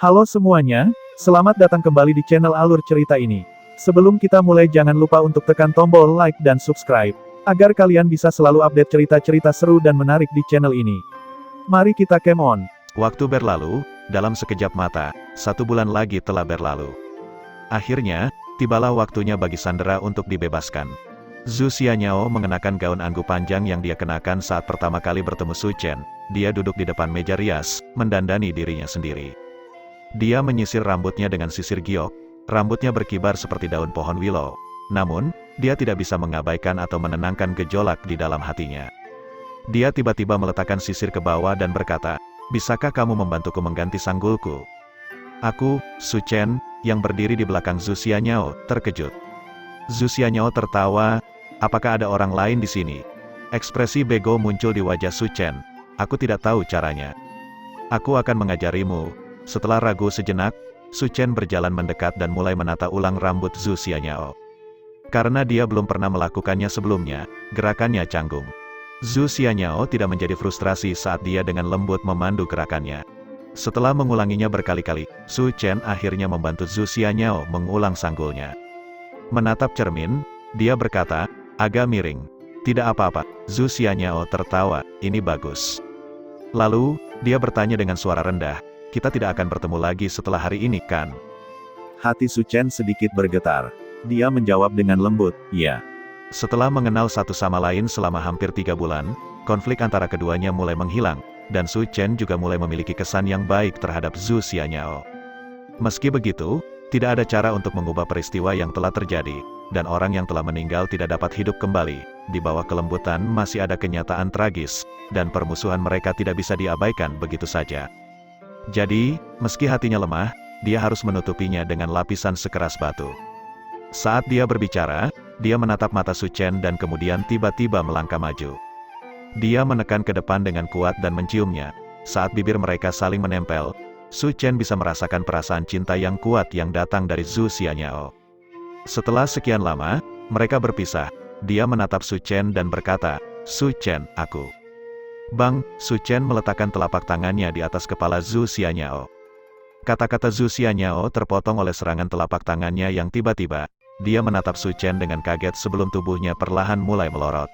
Halo semuanya, selamat datang kembali di channel Alur Cerita ini. Sebelum kita mulai jangan lupa untuk tekan tombol like dan subscribe, agar kalian bisa selalu update cerita-cerita seru dan menarik di channel ini. Mari kita game on. Waktu berlalu, dalam sekejap mata, 1 bulan lagi telah berlalu. Akhirnya, tibalah waktunya bagi Sandera untuk dibebaskan. Zhu Xianyao mengenakan gaun anggu panjang yang dia kenakan saat pertama kali bertemu Su Chen. Dia duduk di depan meja rias, mendandani dirinya sendiri. Dia menyisir rambutnya dengan sisir giok, rambutnya berkibar seperti daun pohon willow. Namun, dia tidak bisa mengabaikan atau menenangkan gejolak di dalam hatinya. Dia tiba-tiba meletakkan sisir ke bawah dan berkata, "Bisakah kamu membantuku mengganti sanggulku?" Aku, Su Chen, yang berdiri di belakang Zhu Xianyao, terkejut. Zhu Xianyao tertawa, "Apakah ada orang lain di sini?" Ekspresi bego muncul di wajah Su Chen. "Aku tidak tahu caranya. Aku akan mengajarimu." Setelah ragu sejenak, Su Chen berjalan mendekat dan mulai menata ulang rambut Zhu Xianyao. Karena dia belum pernah melakukannya sebelumnya, gerakannya canggung. Zhu Xianyao tidak menjadi frustrasi saat dia dengan lembut memandu gerakannya. Setelah mengulanginya berkali-kali, Su Chen akhirnya membantu Zhu Xianyao mengulang sanggulnya. Menatap cermin, dia berkata, "Agak miring. Tidak apa-apa." Zhu Xianyao tertawa, "Ini bagus." Lalu, dia bertanya dengan suara rendah, "Kita tidak akan bertemu lagi setelah hari ini, kan?" Hati Su Chen sedikit bergetar. Dia menjawab dengan lembut, "Ya." Setelah mengenal satu sama lain selama hampir 3 bulan, konflik antara keduanya mulai menghilang, dan Su Chen juga mulai memiliki kesan yang baik terhadap Zhu Xianyao. Meski begitu, tidak ada cara untuk mengubah peristiwa yang telah terjadi, dan orang yang telah meninggal tidak dapat hidup kembali. Di bawah kelembutan masih ada kenyataan tragis, dan permusuhan mereka tidak bisa diabaikan begitu saja. Jadi, meski hatinya lemah, dia harus menutupinya dengan lapisan sekeras batu. Saat dia berbicara, dia menatap mata Su Chen dan kemudian tiba-tiba melangkah maju. Dia menekan ke depan dengan kuat dan menciumnya. Saat bibir mereka saling menempel, Su Chen bisa merasakan perasaan cinta yang kuat yang datang dari Zhu Xianyao. Setelah sekian lama, mereka berpisah. Dia menatap Su Chen dan berkata, "Su Chen, aku." "Bang," Su Chen meletakkan telapak tangannya di atas kepala Zhu Xianyao. Kata-kata Zhu Xianyao terpotong oleh serangan telapak tangannya yang tiba-tiba. Dia menatap Su Chen dengan kaget sebelum tubuhnya perlahan mulai melorot.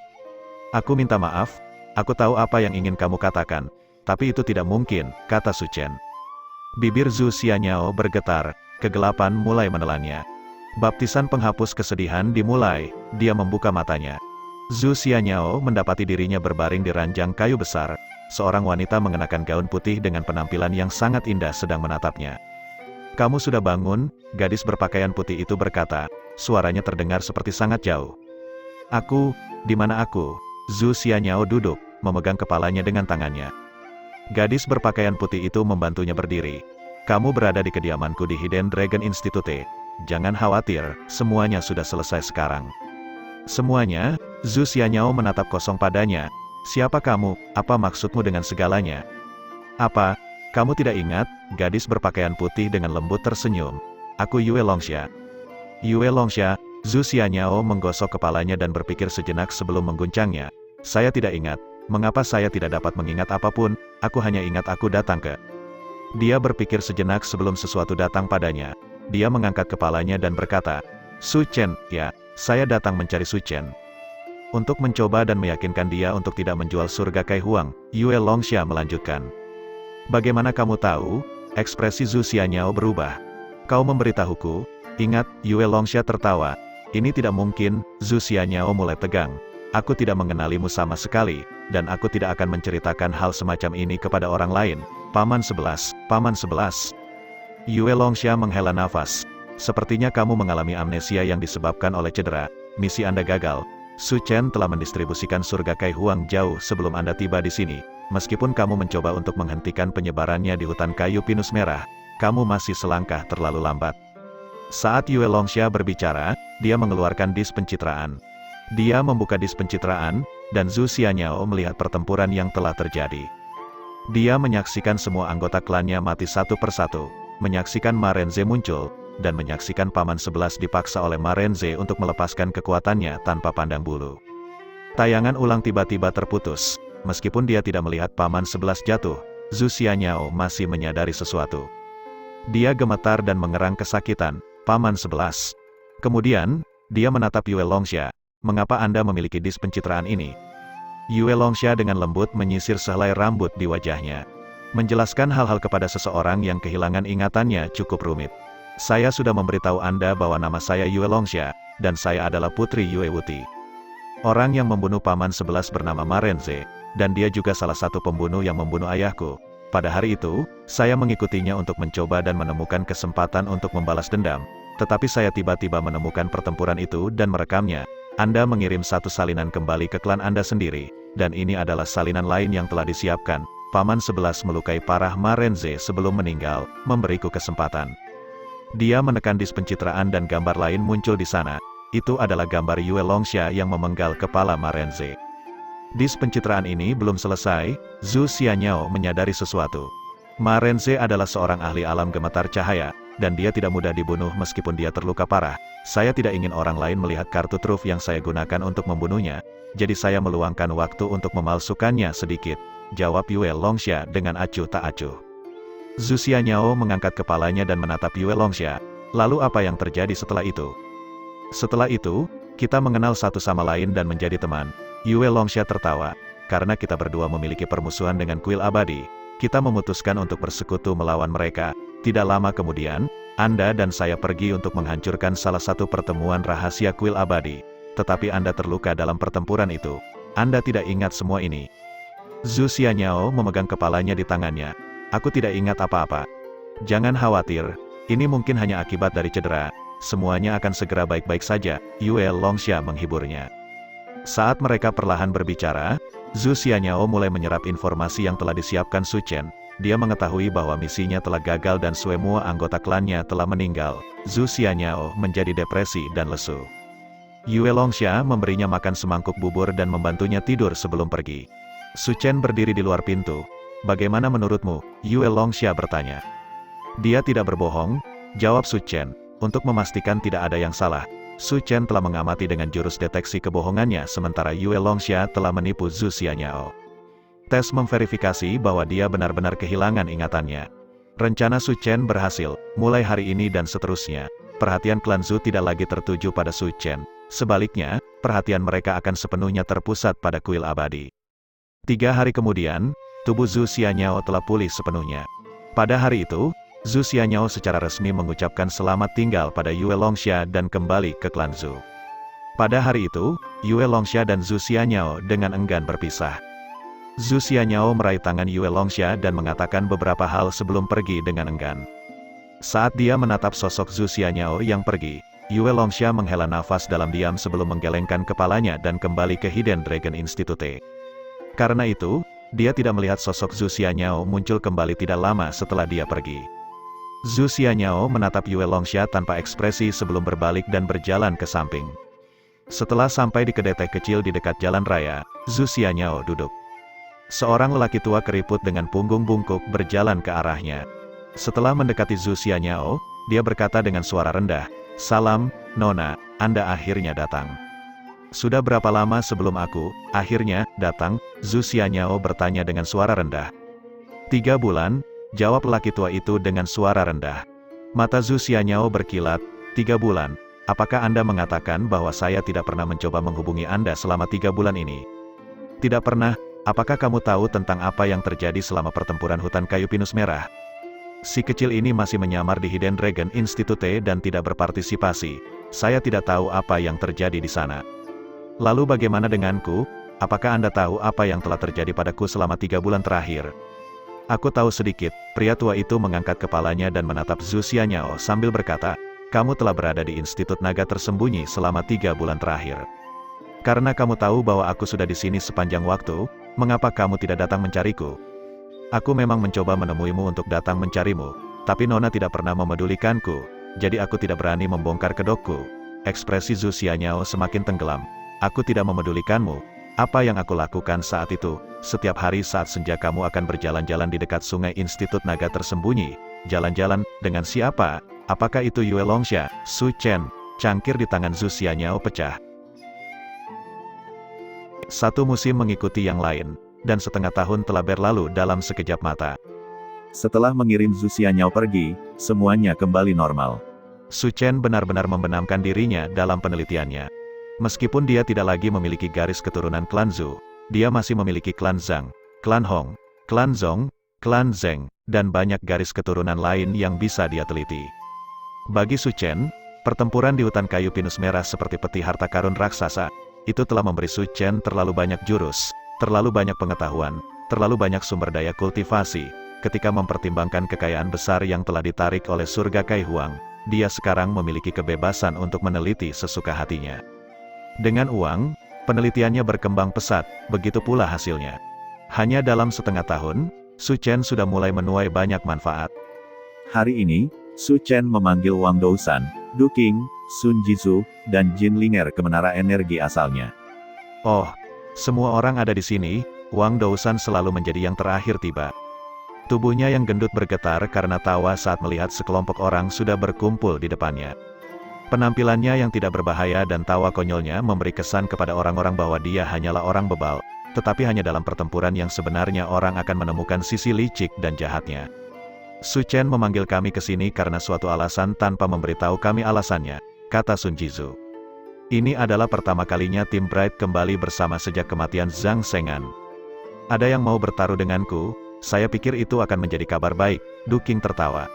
"Aku minta maaf, aku tahu apa yang ingin kamu katakan, tapi itu tidak mungkin," kata Su Chen. Bibir Zhu Xianyao bergetar, kegelapan mulai menelannya. Baptisan penghapus kesedihan dimulai, dia membuka matanya. Zhu Xianyao mendapati dirinya berbaring di ranjang kayu besar. Seorang wanita mengenakan gaun putih dengan penampilan yang sangat indah sedang menatapnya. "Kamu sudah bangun?" Gadis berpakaian putih itu berkata, suaranya terdengar seperti sangat jauh. "Aku, di mana aku?" Zhu Xianyao duduk, memegang kepalanya dengan tangannya. Gadis berpakaian putih itu membantunya berdiri. "Kamu berada di kediamanku di Hidden Dragon Institute. Jangan khawatir, semuanya sudah selesai sekarang." "Semuanya?" Zhu Xianyao menatap kosong padanya. "Siapa kamu? Apa maksudmu dengan segalanya?" "Apa? Kamu tidak ingat?" Gadis berpakaian putih dengan lembut tersenyum. "Aku Yue Longxia." "Yue Longxia?" Zhu Xianyao menggosok kepalanya dan berpikir sejenak sebelum mengguncangnya. "Saya tidak ingat. Mengapa saya tidak dapat mengingat apapun? Aku hanya ingat aku datang ke..." Dia berpikir sejenak sebelum sesuatu datang padanya. Dia mengangkat kepalanya dan berkata, "Su Chen, ya, saya datang mencari Su Chen." Untuk mencoba dan meyakinkan dia untuk tidak menjual surga Kai Huang, Yue Longxia melanjutkan. "Bagaimana kamu tahu?" Ekspresi Zhu Xianyao berubah. "Kau memberitahuku?" "Ingat," Yue Longxia tertawa. "Ini tidak mungkin." Zhu Xianyao mulai tegang. "Aku tidak mengenalimu sama sekali, dan aku tidak akan menceritakan hal semacam ini kepada orang lain." "Paman 11, Paman 11. Yue Longxia menghela nafas. "Sepertinya kamu mengalami amnesia yang disebabkan oleh cedera. Misi Anda gagal. Su Chen telah mendistribusikan surga Kai Huang jauh sebelum Anda tiba di sini. Meskipun kamu mencoba untuk menghentikan penyebarannya di hutan kayu pinus merah, kamu masih selangkah terlalu lambat." Saat Yue Longxia berbicara, dia mengeluarkan dis pencitraan. Dia membuka dis pencitraan, dan Zhu Xianyao melihat pertempuran yang telah terjadi. Dia menyaksikan semua anggota klannya mati satu persatu, menyaksikan Ma Renze muncul, dan menyaksikan Paman 11 dipaksa oleh Ma Renze untuk melepaskan kekuatannya tanpa pandang bulu. Tayangan ulang tiba-tiba terputus. Meskipun dia tidak melihat Paman 11 jatuh, Zhu Xianyao masih menyadari sesuatu. Dia gemetar dan mengerang kesakitan. Paman 11. Kemudian, dia menatap Yue Longsha. Mengapa Anda memiliki dis pencitraan ini? Yue Longsha dengan lembut menyisir sehelai rambut di wajahnya. Menjelaskan hal-hal kepada seseorang yang kehilangan ingatannya cukup rumit. Saya sudah memberitahu Anda bahwa nama saya Yue Longsha, dan saya adalah putri Yue Wuti. Orang yang membunuh Paman 11 bernama Ma Renze, dan dia juga salah satu pembunuh yang membunuh ayahku. Pada hari itu, saya mengikutinya untuk mencoba dan menemukan kesempatan untuk membalas dendam. Tetapi saya tiba-tiba menemukan pertempuran itu dan merekamnya. Anda mengirim satu salinan kembali ke klan Anda sendiri, dan ini adalah salinan lain yang telah disiapkan. Paman 11 melukai parah Ma Renze sebelum meninggal, memberiku kesempatan. Dia menekan dis pencitraan dan gambar lain muncul di sana. Itu adalah gambar Yue Longsha yang memenggal kepala Ma Renze. Dis pencitraan ini belum selesai, Zhu Xianyao menyadari sesuatu. Ma Renze adalah seorang ahli alam gemetar cahaya, dan dia tidak mudah dibunuh meskipun dia terluka parah. Saya tidak ingin orang lain melihat kartu truf yang saya gunakan untuk membunuhnya, jadi saya meluangkan waktu untuk memalsukannya sedikit, jawab Yue Longsha dengan acuh tak acuh. Zhu Xianyao mengangkat kepalanya dan menatap Yue Longsha. Lalu apa yang terjadi setelah itu? Setelah itu, kita mengenal satu sama lain dan menjadi teman. Yue Longsha tertawa. Karena kita berdua memiliki permusuhan dengan kuil abadi, kita memutuskan untuk bersekutu melawan mereka. Tidak lama kemudian, Anda dan saya pergi untuk menghancurkan salah satu pertemuan rahasia kuil abadi. Tetapi Anda terluka dalam pertempuran itu. Anda tidak ingat semua ini. Zhu Xianyao memegang kepalanya di tangannya. Aku tidak ingat apa-apa. Jangan khawatir, ini mungkin hanya akibat dari cedera. Semuanya akan segera baik-baik saja, Yue Longsha menghiburnya. Saat mereka perlahan berbicara, Zhu Xianyao mulai menyerap informasi yang telah disiapkan Su Chen. Dia mengetahui bahwa misinya telah gagal dan semua anggota klannya telah meninggal. Zhu Xianyao menjadi depresi dan lesu. Yue Longsha memberinya makan semangkuk bubur dan membantunya tidur sebelum pergi. Su Chen berdiri di luar pintu. Bagaimana menurutmu? Yue Longsha bertanya. Dia tidak berbohong, jawab Su Chen. Untuk memastikan tidak ada yang salah, Su Chen telah mengamati dengan jurus deteksi kebohongannya sementara Yue Longsha telah menipu Zhu Xianyao. Tes memverifikasi bahwa dia benar-benar kehilangan ingatannya. Rencana Su Chen berhasil, mulai hari ini dan seterusnya. Perhatian klan Zhu tidak lagi tertuju pada Su Chen. Sebaliknya, perhatian mereka akan sepenuhnya terpusat pada kuil abadi. 3 hari kemudian, tubuh Zhu Xianyao telah pulih sepenuhnya. Pada hari itu, Zhu Xianyao secara resmi mengucapkan selamat tinggal pada Yue Longsha dan kembali ke klan Zhu. Pada hari itu, Yue Longsha dan Zhu Xianyao dengan enggan berpisah. Zhu Xianyao meraih tangan Yue Longsha dan mengatakan beberapa hal sebelum pergi dengan enggan. Saat dia menatap sosok Zhu Xianyao yang pergi, Yue Longsha menghela nafas dalam diam sebelum menggelengkan kepalanya dan kembali ke Hidden Dragon Institute. Karena itu, dia tidak melihat sosok Zhu Xianyao muncul kembali tidak lama setelah dia pergi. Zhu Xianyao menatap Yue Longsha tanpa ekspresi sebelum berbalik dan berjalan ke samping. Setelah sampai di kedai kecil di dekat jalan raya, Zhu Xianyao duduk. Seorang lelaki tua keriput dengan punggung bungkuk berjalan ke arahnya. Setelah mendekati Zhu Xianyao, dia berkata dengan suara rendah, "Salam, Nona, Anda akhirnya datang." "Sudah berapa lama sebelum aku, akhirnya, datang?" Zhu Xianyao bertanya dengan suara rendah. 3 bulan, jawab lelaki tua itu dengan suara rendah. Mata Zhu Xianyao berkilat. 3 bulan, apakah Anda mengatakan bahwa saya tidak pernah mencoba menghubungi Anda selama 3 bulan ini? Tidak pernah. Apakah kamu tahu tentang apa yang terjadi selama pertempuran hutan kayu pinus merah? Si kecil ini masih menyamar di Hidden Dragon Institute dan tidak berpartisipasi. Saya tidak tahu apa yang terjadi di sana. Lalu bagaimana denganku? Apakah Anda tahu apa yang telah terjadi padaku selama 3 bulan terakhir? Aku tahu sedikit. Pria tua itu mengangkat kepalanya dan menatap Zhu Xianyao sambil berkata, "Kamu telah berada di Institut Naga Tersembunyi selama 3 bulan terakhir. Karena kamu tahu bahwa aku sudah di sini sepanjang waktu, mengapa kamu tidak datang mencariku? Aku memang mencoba menemuimu untuk datang mencarimu, tapi Nona tidak pernah memedulikanku, jadi aku tidak berani membongkar kedokku." Ekspresi Zhu Xianyao semakin tenggelam. "Aku tidak memedulikanmu. Apa yang aku lakukan saat itu? Setiap hari saat senja kamu akan berjalan-jalan di dekat sungai Institut Naga Tersembunyi. Jalan-jalan, dengan siapa? Apakah itu Yue Longsha?" Su Chen, cangkir di tangan Zhu Xianyao pecah. Satu musim mengikuti yang lain, dan setengah tahun telah berlalu dalam sekejap mata. Setelah mengirim Zhu Xianyao pergi, semuanya kembali normal. Su Chen benar-benar membenamkan dirinya dalam penelitiannya. Meskipun dia tidak lagi memiliki garis keturunan klan Zhu, dia masih memiliki klan Zhang, klan Hong, klan Zhong, klan Zheng, dan banyak garis keturunan lain yang bisa dia teliti. Bagi Su Chen, pertempuran di hutan kayu pinus merah seperti peti harta karun raksasa, itu telah memberi Su Chen terlalu banyak jurus, terlalu banyak pengetahuan, terlalu banyak sumber daya kultivasi. Ketika mempertimbangkan kekayaan besar yang telah ditarik oleh surga Kai Huang, dia sekarang memiliki kebebasan untuk meneliti sesuka hatinya. Dengan uang, penelitiannya berkembang pesat, begitu pula hasilnya. Hanya dalam setengah tahun, Su Chen sudah mulai menuai banyak manfaat. Hari ini, Su Chen memanggil Wang Dousan, Du Qing, Sun Jizhu, dan Jin Linger ke menara energi asalnya. Oh, semua orang ada di sini. Wang Dousan selalu menjadi yang terakhir tiba. Tubuhnya yang gendut bergetar karena tawa saat melihat sekelompok orang sudah berkumpul di depannya. Penampilannya yang tidak berbahaya dan tawa konyolnya memberi kesan kepada orang-orang bahwa dia hanyalah orang bebal, tetapi hanya dalam pertempuran yang sebenarnya orang akan menemukan sisi licik dan jahatnya. Su Chen memanggil kami ke sini karena suatu alasan tanpa memberitahu kami alasannya, kata Sun Jizhu. Ini adalah pertama kalinya tim Bright kembali bersama sejak kematian Zhang Shengan. Ada yang mau bertaruh denganku? Saya pikir itu akan menjadi kabar baik, Du Qing tertawa.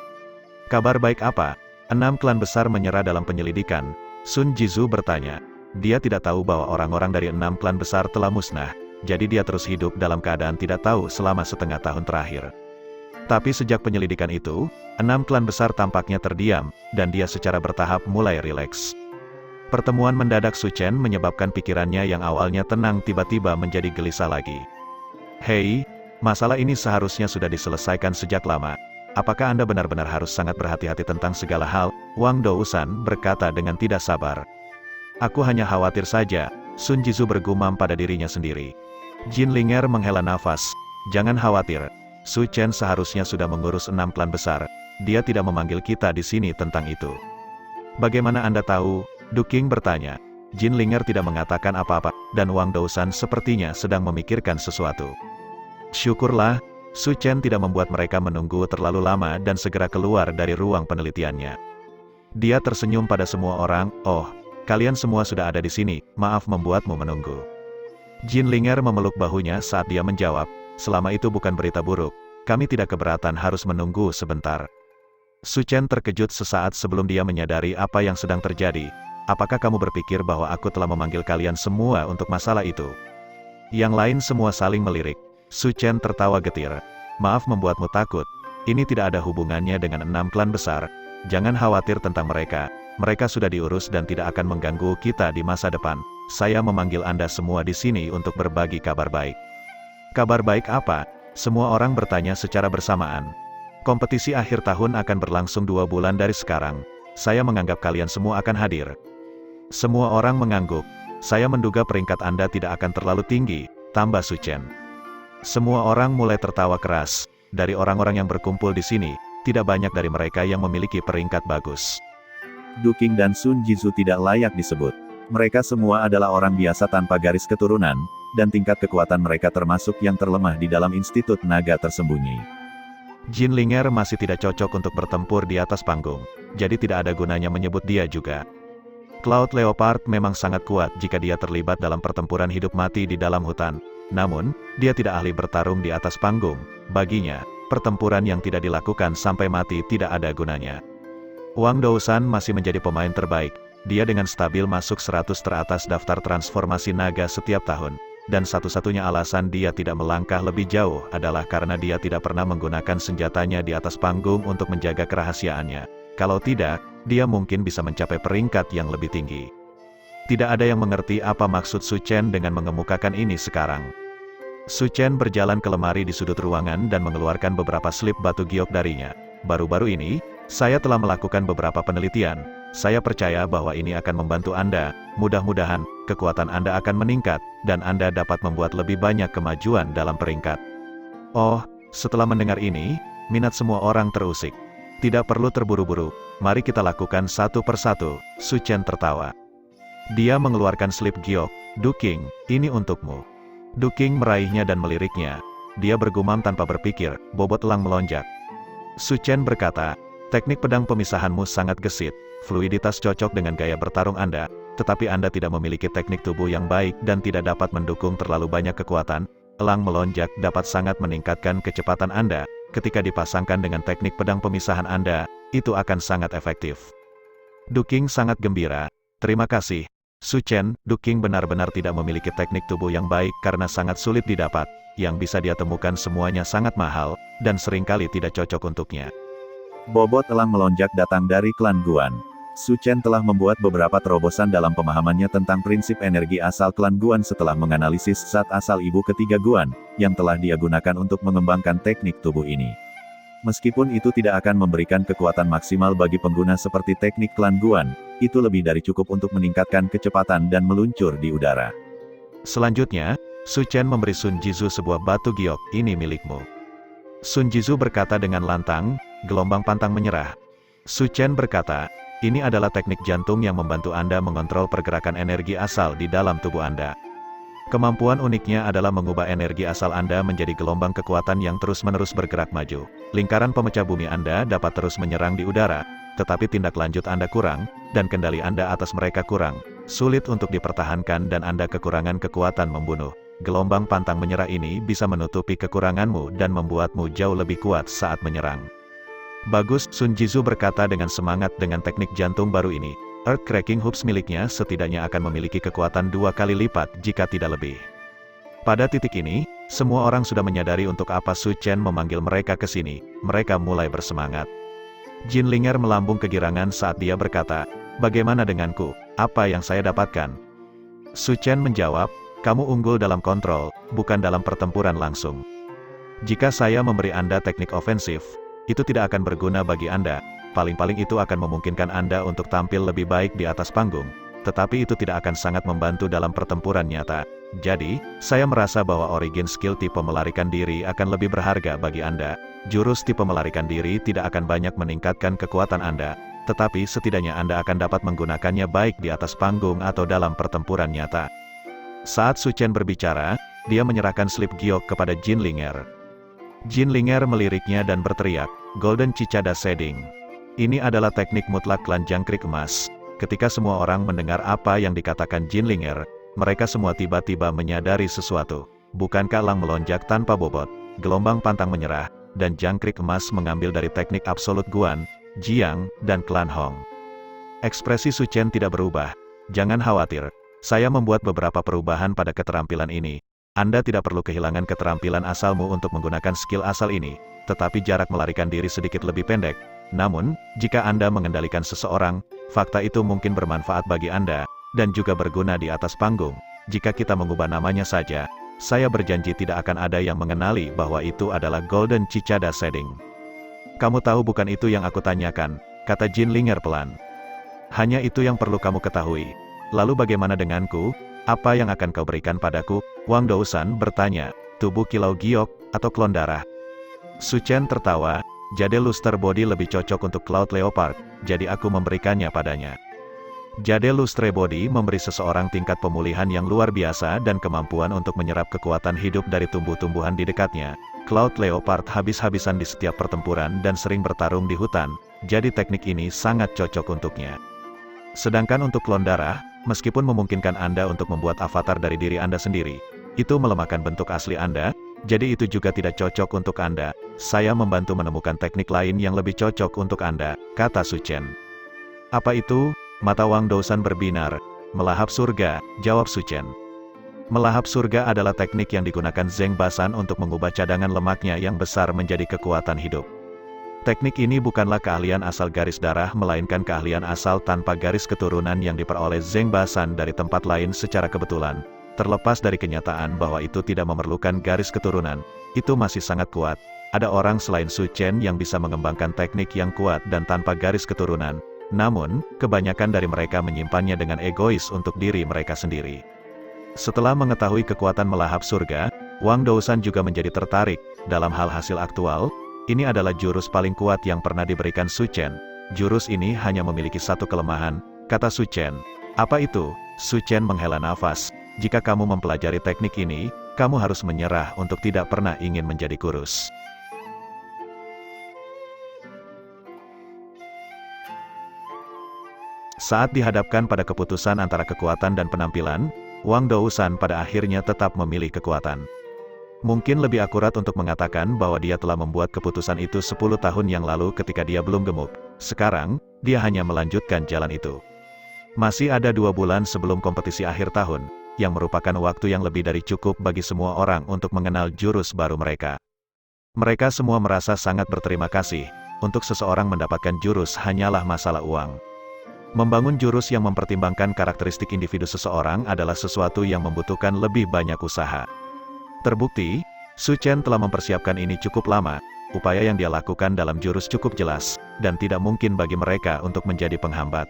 Kabar baik apa? 6 klan besar menyerah dalam penyelidikan, Sun Jizhu bertanya. Dia tidak tahu bahwa orang-orang dari 6 klan besar telah musnah, jadi dia terus hidup dalam keadaan tidak tahu selama setengah tahun terakhir. Tapi sejak penyelidikan itu, 6 klan besar tampaknya terdiam, dan dia secara bertahap mulai rileks. Pertemuan mendadak Su Chen menyebabkan pikirannya yang awalnya tenang tiba-tiba menjadi gelisah lagi. Hei, masalah ini seharusnya sudah diselesaikan sejak lama. Apakah Anda benar-benar harus sangat berhati-hati tentang segala hal? Wang Dousan berkata dengan tidak sabar. Aku hanya khawatir saja, Sun Jizhu bergumam pada dirinya sendiri. Jin Linger menghela nafas. Jangan khawatir, Su Chen seharusnya sudah mengurus 6 klan besar. Dia tidak memanggil kita di sini tentang itu. Bagaimana Anda tahu? Du Qing bertanya. Jin Linger tidak mengatakan apa-apa, dan Wang Dousan sepertinya sedang memikirkan sesuatu. Syukurlah, Su Chen tidak membuat mereka menunggu terlalu lama dan segera keluar dari ruang penelitiannya. Dia tersenyum pada semua orang. Oh, kalian semua sudah ada di sini, maaf membuatmu menunggu. Jin Linger memeluk bahunya saat dia menjawab, selama itu bukan berita buruk, kami tidak keberatan harus menunggu sebentar. Su Chen terkejut sesaat sebelum dia menyadari apa yang sedang terjadi. Apakah kamu berpikir bahwa aku telah memanggil kalian semua untuk masalah itu? Yang lain semua saling melirik. Su Chen tertawa getir. Maaf membuatmu takut. Ini tidak ada hubungannya dengan 6 klan besar. Jangan khawatir tentang mereka. Mereka sudah diurus dan tidak akan mengganggu kita di masa depan. Saya memanggil Anda semua di sini untuk berbagi kabar baik. Kabar baik apa? Semua orang bertanya secara bersamaan. Kompetisi akhir tahun akan berlangsung 2 bulan dari sekarang. Saya menganggap kalian semua akan hadir. Semua orang mengangguk. Saya menduga peringkat Anda tidak akan terlalu tinggi, tambah Su Chen. Semua orang mulai tertawa keras. Dari orang-orang yang berkumpul di sini, tidak banyak dari mereka yang memiliki peringkat bagus. Du Qing dan Sun Jizhu tidak layak disebut. Mereka semua adalah orang biasa tanpa garis keturunan, dan tingkat kekuatan mereka termasuk yang terlemah di dalam Institut Naga Tersembunyi. Jin Linger masih tidak cocok untuk bertempur di atas panggung, jadi tidak ada gunanya menyebut dia juga. Cloud Leopard memang sangat kuat jika dia terlibat dalam pertempuran hidup mati di dalam hutan. Namun, dia tidak ahli bertarung di atas panggung. Baginya, pertempuran yang tidak dilakukan sampai mati tidak ada gunanya. Wang Dousan masih menjadi pemain terbaik. Dia dengan stabil masuk 100 teratas daftar transformasi naga setiap tahun. Dan satu-satunya alasan dia tidak melangkah lebih jauh adalah karena dia tidak pernah menggunakan senjatanya di atas panggung untuk menjaga kerahasiaannya. Kalau tidak, dia mungkin bisa mencapai peringkat yang lebih tinggi. Tidak ada yang mengerti apa maksud Su Chen dengan mengemukakan ini sekarang. Su Chen berjalan ke lemari di sudut ruangan dan mengeluarkan beberapa slip batu giok darinya. Baru-baru ini, saya telah melakukan beberapa penelitian. Saya percaya bahwa ini akan membantu Anda. Mudah-mudahan, kekuatan Anda akan meningkat, dan Anda dapat membuat lebih banyak kemajuan dalam peringkat. Oh, setelah mendengar ini, minat semua orang terusik. Tidak perlu terburu-buru, mari kita lakukan satu persatu, Su Chen tertawa. Dia mengeluarkan slip giok. Du Qing, ini untukmu. Du Qing meraihnya dan meliriknya. Dia bergumam tanpa berpikir, bobot elang melonjak. Su Chen berkata, teknik pedang pemisahanmu sangat gesit, fluiditas cocok dengan gaya bertarung Anda, tetapi Anda tidak memiliki teknik tubuh yang baik dan tidak dapat mendukung terlalu banyak kekuatan. Elang melonjak dapat sangat meningkatkan kecepatan Anda, ketika dipasangkan dengan teknik pedang pemisahan Anda, itu akan sangat efektif. Du Qing sangat gembira. Terima kasih, Su Chen. Du Qing benar-benar tidak memiliki teknik tubuh yang baik karena sangat sulit didapat, yang bisa dia temukan semuanya sangat mahal, dan seringkali tidak cocok untuknya. Bobot elang melonjak datang dari klan Guan. Su Chen telah membuat beberapa terobosan dalam pemahamannya tentang prinsip energi asal klan Guan setelah menganalisis zat asal ibu ketiga Guan, yang telah dia gunakan untuk mengembangkan teknik tubuh ini. Meskipun itu tidak akan memberikan kekuatan maksimal bagi pengguna seperti teknik klan Guan, itu lebih dari cukup untuk meningkatkan kecepatan dan meluncur di udara. Selanjutnya, Su Chen memberi Sun Jizu sebuah batu giok, ini milikmu. Sun Jizu berkata dengan lantang, gelombang pantang menyerah. Su Chen berkata, ini adalah teknik jantung yang membantu Anda mengontrol pergerakan energi asal di dalam tubuh Anda. Kemampuan uniknya adalah mengubah energi asal Anda menjadi gelombang kekuatan yang terus-menerus bergerak maju. Lingkaran pemecah bumi Anda dapat terus menyerang di udara, tetapi tindak lanjut Anda kurang, dan kendali Anda atas mereka kurang. Sulit untuk dipertahankan dan Anda kekurangan kekuatan membunuh. Gelombang pantang menyerah ini bisa menutupi kekuranganmu dan membuatmu jauh lebih kuat saat menyerang. Bagus, Sun Jizu berkata dengan semangat. Dengan teknik jantung baru ini, Earth Cracking Hoops miliknya setidaknya akan memiliki kekuatan 2 kali lipat jika tidak lebih. Pada titik ini, semua orang sudah menyadari untuk apa Su Chen memanggil mereka ke sini. Mereka mulai bersemangat. Jin Linger melambung kegirangan saat dia berkata, bagaimana denganku? Apa yang saya dapatkan? Su Chen menjawab, kamu unggul dalam kontrol, bukan dalam pertempuran langsung. Jika saya memberi Anda teknik ofensif, itu tidak akan berguna bagi Anda. Paling-paling itu akan memungkinkan Anda untuk tampil lebih baik di atas panggung, tetapi itu tidak akan sangat membantu dalam pertempuran nyata. Jadi, saya merasa bahwa origin skill tipe melarikan diri akan lebih berharga bagi Anda. Jurus tipe melarikan diri tidak akan banyak meningkatkan kekuatan Anda, tetapi setidaknya Anda akan dapat menggunakannya baik di atas panggung atau dalam pertempuran nyata. Saat Su Chen berbicara, dia menyerahkan slip giok kepada Jin Linger. Jin Linger meliriknya dan berteriak, Golden Cicada Shading. Ini adalah teknik mutlak klan jangkrik emas. Ketika semua orang mendengar apa yang dikatakan Jin Linger, mereka semua tiba-tiba menyadari sesuatu. Bukankah elang melonjak tanpa bobot, gelombang pantang menyerah, dan jangkrik emas mengambil dari teknik absolut Guan, Jiang, dan klan Hong? Ekspresi Su Chen tidak berubah. Jangan khawatir. Saya membuat beberapa perubahan pada keterampilan ini. Anda tidak perlu kehilangan keterampilan asalmu untuk menggunakan skill asal ini, tetapi jarak melarikan diri sedikit lebih pendek. Namun, jika Anda mengendalikan seseorang, fakta itu mungkin bermanfaat bagi Anda, dan juga berguna di atas panggung. Jika kita mengubah namanya saja, saya berjanji tidak akan ada yang mengenali bahwa itu adalah Golden Cicada Shading. Kamu tahu bukan itu yang aku tanyakan, kata Jin Linger pelan. Hanya itu yang perlu kamu ketahui. Lalu bagaimana denganku? Apa yang akan kau berikan padaku? Wang Dousan bertanya, tubuh kilau giok, atau klon darah? Su Chen tertawa, jade Luster Body lebih cocok untuk Cloud Leopard, jadi aku memberikannya padanya. Jade Lustre Body memberi seseorang tingkat pemulihan yang luar biasa dan kemampuan untuk menyerap kekuatan hidup dari tumbuh-tumbuhan di dekatnya. Cloud Leopard habis-habisan di setiap pertempuran dan sering bertarung di hutan, jadi teknik ini sangat cocok untuknya. Sedangkan untuk klon darah, meskipun memungkinkan Anda untuk membuat avatar dari diri Anda sendiri, itu melemahkan bentuk asli Anda, jadi itu juga tidak cocok untuk Anda. Saya membantu menemukan teknik lain yang lebih cocok untuk Anda, kata Su Chen. Apa itu? Mata Wang Dousan berbinar. Melahap surga, jawab Su Chen. Melahap surga adalah teknik yang digunakan Zheng Basan untuk mengubah cadangan lemaknya yang besar menjadi kekuatan hidup. Teknik ini bukanlah keahlian asal garis darah melainkan keahlian asal tanpa garis keturunan yang diperoleh Zheng Basan dari tempat lain secara kebetulan. Terlepas dari kenyataan bahwa itu tidak memerlukan garis keturunan, itu masih sangat kuat. Ada orang selain Su Chen yang bisa mengembangkan teknik yang kuat dan tanpa garis keturunan. Namun, kebanyakan dari mereka menyimpannya dengan egois untuk diri mereka sendiri. Setelah mengetahui kekuatan melahap surga, Wang Dousan juga menjadi tertarik. Dalam hal hasil aktual, ini adalah jurus paling kuat yang pernah diberikan Su Chen. Jurus ini hanya memiliki satu kelemahan, kata Su Chen. Apa itu? Su Chen menghela nafas. Jika kamu mempelajari teknik ini, kamu harus menyerah untuk tidak pernah ingin menjadi kurus. Saat dihadapkan pada keputusan antara kekuatan dan penampilan, Wang Dousan pada akhirnya tetap memilih kekuatan. Mungkin lebih akurat untuk mengatakan bahwa dia telah membuat keputusan itu 10 tahun yang lalu ketika dia belum gemuk. Sekarang, dia hanya melanjutkan jalan itu. Masih ada 2 bulan sebelum kompetisi akhir tahun, yang merupakan waktu yang lebih dari cukup bagi semua orang untuk mengenal jurus baru mereka. Mereka semua merasa sangat berterima kasih. Untuk seseorang mendapatkan jurus hanyalah masalah uang. Membangun jurus yang mempertimbangkan karakteristik individu seseorang adalah sesuatu yang membutuhkan lebih banyak usaha. Terbukti, Su Chen telah mempersiapkan ini cukup lama. Upaya yang dia lakukan dalam jurus cukup jelas, dan tidak mungkin bagi mereka untuk menjadi penghambat.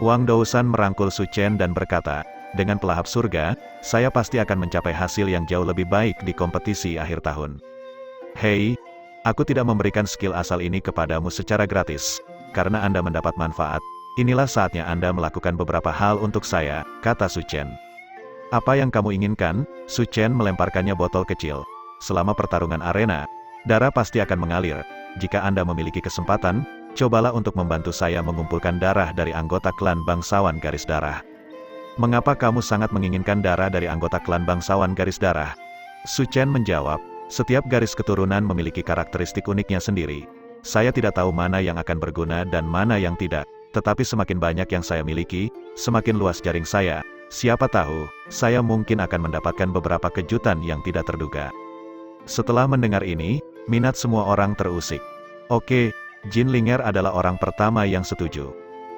Wang Dousan merangkul Su Chen dan berkata, "Dengan pelahap surga, saya pasti akan mencapai hasil yang jauh lebih baik di kompetisi akhir tahun. Hei, aku tidak memberikan skill asal ini kepadamu secara gratis, karena Anda mendapat manfaat. Inilah saatnya Anda melakukan beberapa hal untuk saya," kata Su Chen. "Apa yang kamu inginkan?" Su Chen melemparkannya botol kecil. "Selama pertarungan arena, darah pasti akan mengalir. Jika Anda memiliki kesempatan, cobalah untuk membantu saya mengumpulkan darah dari anggota klan bangsawan garis darah." "Mengapa kamu sangat menginginkan darah dari anggota klan bangsawan garis darah?" Su Chen menjawab, "Setiap garis keturunan memiliki karakteristik uniknya sendiri. Saya tidak tahu mana yang akan berguna dan mana yang tidak, tetapi semakin banyak yang saya miliki, semakin luas jaring saya. Siapa tahu, saya mungkin akan mendapatkan beberapa kejutan yang tidak terduga." Setelah mendengar ini, minat semua orang terusik. "Oke, Jin Linger adalah orang pertama yang setuju."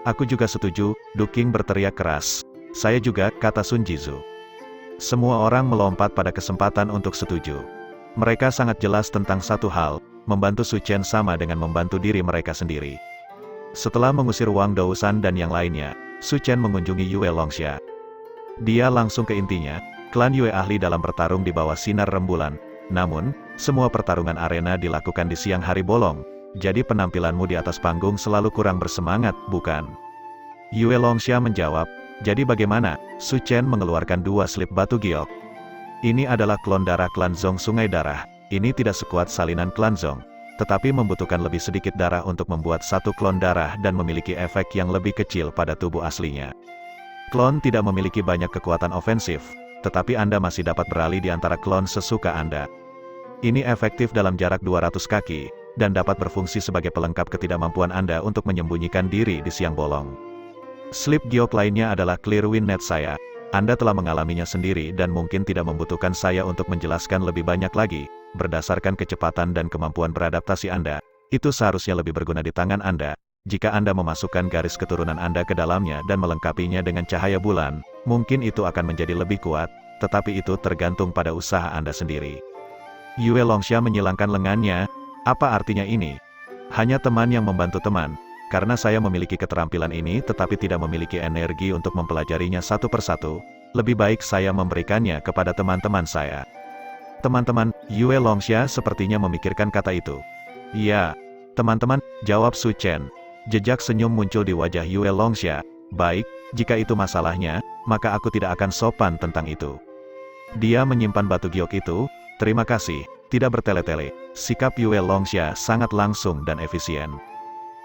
"Aku juga setuju," Du Qing berteriak keras. "Saya juga," kata Sun Jizu. Semua orang melompat pada kesempatan untuk setuju. Mereka sangat jelas tentang satu hal, membantu Su Chen sama dengan membantu diri mereka sendiri. Setelah mengusir Wang Dousan dan yang lainnya, Su Chen mengunjungi Yue Longxia. Dia langsung ke intinya, klan Yue ahli dalam bertarung di bawah sinar rembulan. Namun, semua pertarungan arena dilakukan di siang hari bolong, jadi penampilanmu di atas panggung selalu kurang bersemangat, bukan? Yue Longxia menjawab, "Jadi bagaimana?" Su Chen mengeluarkan 2 slip batu giok. "Ini adalah klon darah klan Zong Sungai Darah. Ini tidak sekuat salinan klan Zong, tetapi membutuhkan lebih sedikit darah untuk membuat satu klon darah dan memiliki efek yang lebih kecil pada tubuh aslinya. Klon tidak memiliki banyak kekuatan ofensif, tetapi Anda masih dapat beralih di antara klon sesuka Anda. Ini efektif dalam jarak 200 kaki, dan dapat berfungsi sebagai pelengkap ketidakmampuan Anda untuk menyembunyikan diri di siang bolong. Slip giok lainnya adalah Clear Wind Net saya. Anda telah mengalaminya sendiri dan mungkin tidak membutuhkan saya untuk menjelaskan lebih banyak lagi. Berdasarkan kecepatan dan kemampuan beradaptasi Anda, itu seharusnya lebih berguna di tangan Anda. Jika Anda memasukkan garis keturunan Anda ke dalamnya dan melengkapinya dengan cahaya bulan, mungkin itu akan menjadi lebih kuat, tetapi itu tergantung pada usaha Anda sendiri." Yue Longxia menyilangkan lengannya. "Apa artinya ini?" "Hanya teman yang membantu teman. Karena saya memiliki keterampilan ini tetapi tidak memiliki energi untuk mempelajarinya satu persatu, lebih baik saya memberikannya kepada teman-teman saya." "Teman-teman," Yue Longxia sepertinya memikirkan kata itu. "Iya, teman-teman," jawab Su Chen. Jejak senyum muncul di wajah Yue Longxia. "Baik, jika itu masalahnya, maka aku tidak akan sopan tentang itu." Dia menyimpan batu giok itu. "Terima kasih, tidak bertele-tele." Sikap Yue Longxia sangat langsung dan efisien.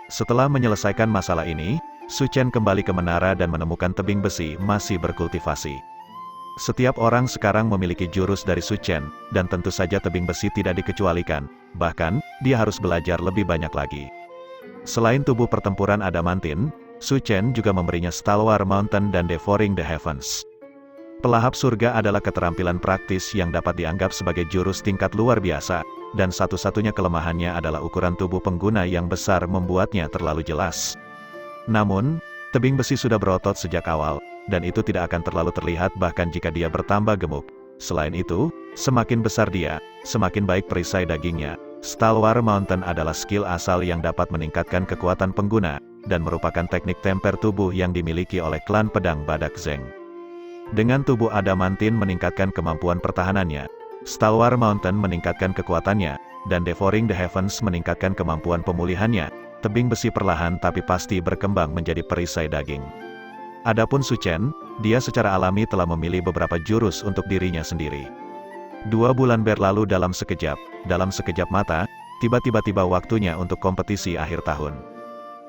Setelah menyelesaikan masalah ini, Su Chen kembali ke menara dan menemukan tebing besi masih berkultivasi. Setiap orang sekarang memiliki jurus dari Su Chen, dan tentu saja tebing besi tidak dikecualikan. Bahkan, dia harus belajar lebih banyak lagi. Selain tubuh pertempuran adamantin, Su Chen juga memberinya Stalwar Mountain dan Devouring the Heavens. Pelahap surga adalah keterampilan praktis yang dapat dianggap sebagai jurus tingkat luar biasa, dan satu-satunya kelemahannya adalah ukuran tubuh pengguna yang besar membuatnya terlalu jelas. Namun, tebing besi sudah berotot sejak awal, dan itu tidak akan terlalu terlihat bahkan jika dia bertambah gemuk. Selain itu, semakin besar dia, semakin baik perisai dagingnya. Stalwar Mountain adalah skill asal yang dapat meningkatkan kekuatan pengguna, dan merupakan teknik temper tubuh yang dimiliki oleh klan pedang badak Zeng. Dengan tubuh adamantin meningkatkan kemampuan pertahanannya, Stalwar Mountain meningkatkan kekuatannya, dan Devouring the Heavens meningkatkan kemampuan pemulihannya. Tebing besi perlahan tapi pasti berkembang menjadi perisai daging. Adapun Su Chen, dia secara alami telah memilih beberapa jurus untuk dirinya sendiri. 2 bulan berlalu dalam sekejap mata, tiba-tiba waktunya untuk kompetisi akhir tahun.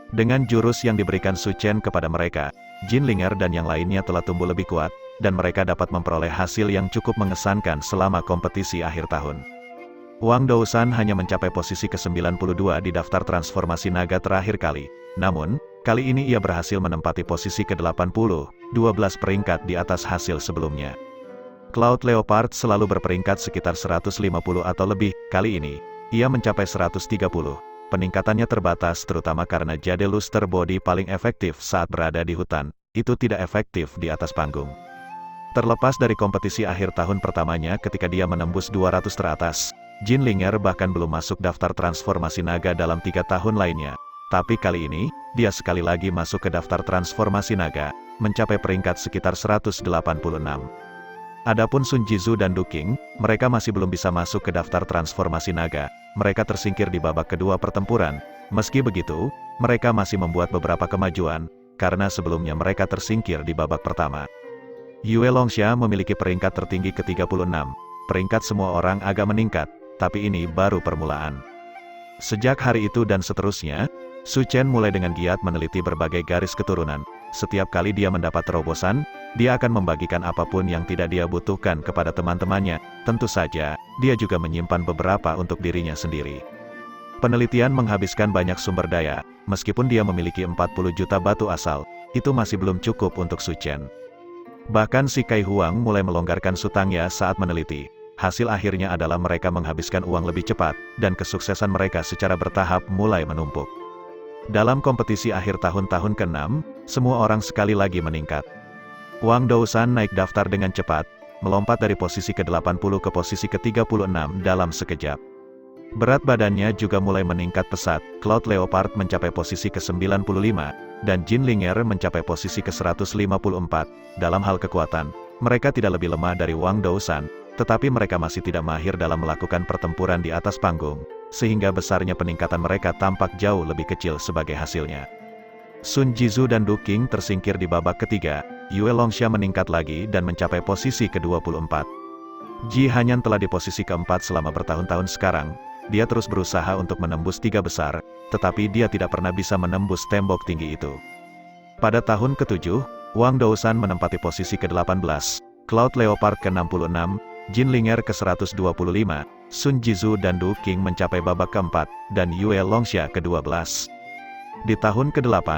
Dengan jurus yang diberikan Su Chen kepada mereka, Jinlinger dan yang lainnya telah tumbuh lebih kuat, dan mereka dapat memperoleh hasil yang cukup mengesankan selama kompetisi akhir tahun. Wang Dousan hanya mencapai posisi ke-92 di daftar transformasi naga terakhir kali. Namun, kali ini ia berhasil menempati posisi ke-80, 12 peringkat di atas hasil sebelumnya. Cloud Leopard selalu berperingkat sekitar 150 atau lebih, kali ini, ia mencapai 130. Peningkatannya terbatas terutama karena jade Luster Body paling efektif saat berada di hutan, itu tidak efektif di atas panggung. Terlepas dari kompetisi akhir tahun pertamanya ketika dia menembus 200 teratas, Jinlinger bahkan belum masuk daftar transformasi naga dalam 3 tahun lainnya. Tapi kali ini, dia sekali lagi masuk ke daftar transformasi naga, mencapai peringkat sekitar 186. Adapun Sun Jizu dan Du Qing, mereka masih belum bisa masuk ke daftar transformasi naga, mereka tersingkir di babak kedua pertempuran. Meski begitu, mereka masih membuat beberapa kemajuan, karena sebelumnya mereka tersingkir di babak pertama. Yue Longxia memiliki peringkat tertinggi ke-36, peringkat semua orang agak meningkat, tapi ini baru permulaan. Sejak hari itu dan seterusnya, Su Chen mulai dengan giat meneliti berbagai garis keturunan. Setiap kali dia mendapat terobosan, dia akan membagikan apapun yang tidak dia butuhkan kepada teman-temannya. Tentu saja, dia juga menyimpan beberapa untuk dirinya sendiri. Penelitian menghabiskan banyak sumber daya, meskipun dia memiliki 40 juta batu asal, itu masih belum cukup untuk Su Chen. Bahkan si Kai Huang mulai melonggarkan sutangnya saat meneliti. Hasil akhirnya adalah mereka menghabiskan uang lebih cepat, dan kesuksesan mereka secara bertahap mulai menumpuk. Dalam kompetisi akhir tahun-tahun ke-6, semua orang sekali lagi meningkat. Wang Dousan naik daftar dengan cepat, melompat dari posisi ke-80 ke posisi ke-36 dalam sekejap. Berat badannya juga mulai meningkat pesat, Cloud Leopard mencapai posisi ke-95, dan Jinlinger mencapai posisi ke-154. Dalam hal kekuatan, mereka tidak lebih lemah dari Wang Dousan, tetapi mereka masih tidak mahir dalam melakukan pertempuran di atas panggung, sehingga besarnya peningkatan mereka tampak jauh lebih kecil sebagai hasilnya. Sun Jizu dan Du Qing tersingkir di babak ketiga, Yue Longxia meningkat lagi dan mencapai posisi ke-24. Ji Hanyan telah di posisi keempat selama bertahun-tahun sekarang, dia terus berusaha untuk menembus 3 besar, tetapi dia tidak pernah bisa menembus tembok tinggi itu. Pada tahun ke-7, Wang Dousan menempati posisi ke-18, Cloud Leopard ke-66, Jinlinger ke-125, Sun Jizu dan Du Qing mencapai babak keempat, dan Yue Longxia ke-12. Di tahun ke-8,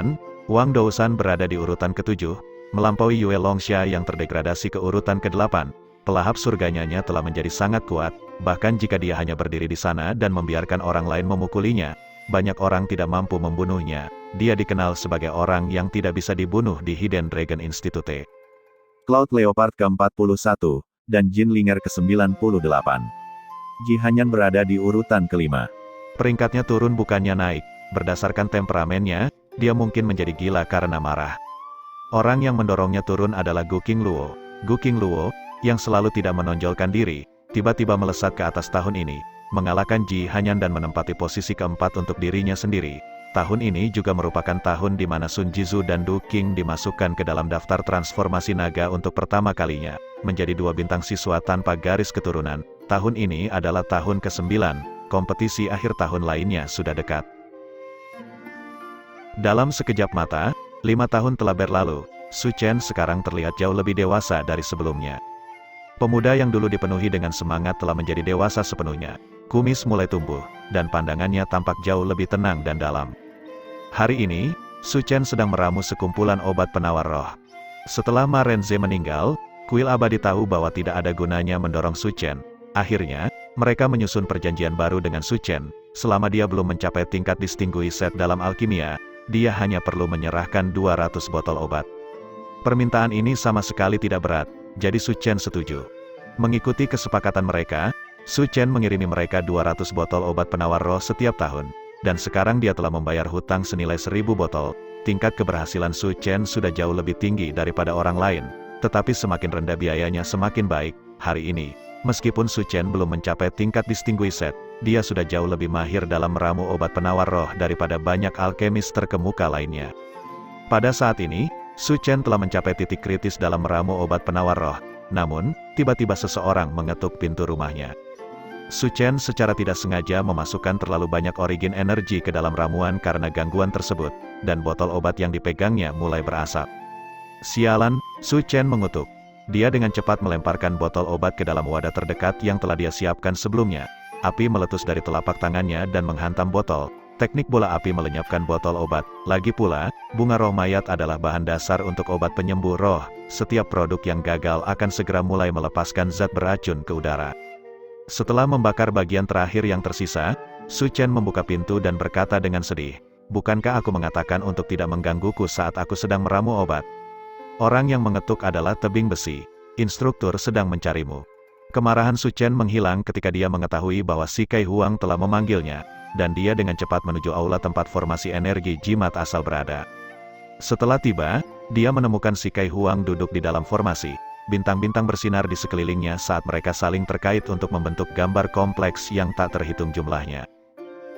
Wang Dousan berada di urutan ke-7, melampaui Yue Longxia yang terdegradasi ke urutan ke-8. Pelahap surganya telah menjadi sangat kuat, bahkan jika dia hanya berdiri di sana dan membiarkan orang lain memukulinya, banyak orang tidak mampu membunuhnya. Dia dikenal sebagai orang yang tidak bisa dibunuh di Hidden Dragon Institute. Cloud Leopard ke-41, dan Jinlinger ke-98. Ji Hanyan berada di urutan kelima. Peringkatnya turun bukannya naik, berdasarkan temperamennya, dia mungkin menjadi gila karena marah. Orang yang mendorongnya turun adalah Gu Qingluo. Gu Qingluo, yang selalu tidak menonjolkan diri, tiba-tiba melesat ke atas tahun ini, mengalahkan Ji Hanyan dan menempati posisi keempat untuk dirinya sendiri. Tahun ini juga merupakan tahun di mana Sun Jizu dan Du Qing dimasukkan ke dalam daftar transformasi naga untuk pertama kalinya, menjadi 2 bintang siswa tanpa garis keturunan. Tahun ini adalah tahun ke-9, kompetisi akhir tahun lainnya sudah dekat. Dalam sekejap mata, 5 tahun telah berlalu, Su Chen sekarang terlihat jauh lebih dewasa dari sebelumnya. Pemuda yang dulu dipenuhi dengan semangat telah menjadi dewasa sepenuhnya. Kumis mulai tumbuh, dan pandangannya tampak jauh lebih tenang dan dalam. Hari ini, Su Chen sedang meramu sekumpulan obat penawar roh. Setelah Ma Renze meninggal, kuil abadi tahu bahwa tidak ada gunanya mendorong Su Chen. Akhirnya, mereka menyusun perjanjian baru dengan Su Chen. Selama dia belum mencapai tingkat distinguished dalam alkimia, dia hanya perlu menyerahkan 200 botol obat. Permintaan ini sama sekali tidak berat, jadi Su Chen setuju. Mengikuti kesepakatan mereka, Su Chen mengirimi mereka 200 botol obat penawar roh setiap tahun. Dan sekarang dia telah membayar hutang senilai 1000 botol. Tingkat keberhasilan Su Chen sudah jauh lebih tinggi daripada orang lain. Tetapi semakin rendah biayanya semakin baik. Hari ini, meskipun Su Chen belum mencapai tingkat distinguished, dia sudah jauh lebih mahir dalam meramu obat penawar roh daripada banyak alkemis terkemuka lainnya. Pada saat ini, Su Chen telah mencapai titik kritis dalam meramu obat penawar roh. Namun, tiba-tiba seseorang mengetuk pintu rumahnya. Su Chen secara tidak sengaja memasukkan terlalu banyak origin energi ke dalam ramuan karena gangguan tersebut. dan botol obat yang dipegangnya mulai berasap. Sialan, Su Chen mengutuk. Dia dengan cepat melemparkan botol obat ke dalam wadah terdekat yang telah dia siapkan sebelumnya. Api meletus dari telapak tangannya dan menghantam botol. Teknik bola api melenyapkan botol obat. Lagi pula, bunga roh mayat adalah bahan dasar untuk obat penyembuh roh. Setiap produk yang gagal akan segera mulai melepaskan zat beracun ke udara. Setelah membakar bagian terakhir yang tersisa, Su Chen membuka pintu dan berkata dengan sedih, "Bukankah aku mengatakan untuk tidak menggangguku saat aku sedang meramu obat?" Orang yang mengetuk adalah tebing besi. Instruktur sedang mencarimu. Kemarahan Su Chen menghilang ketika dia mengetahui bahwa Si Kai Huang telah memanggilnya, dan dia dengan cepat menuju aula tempat formasi energi jimat asal berada. Setelah tiba, dia menemukan Si Kai Huang duduk di dalam formasi. Bintang-bintang bersinar di sekelilingnya saat mereka saling terkait untuk membentuk gambar kompleks yang tak terhitung jumlahnya.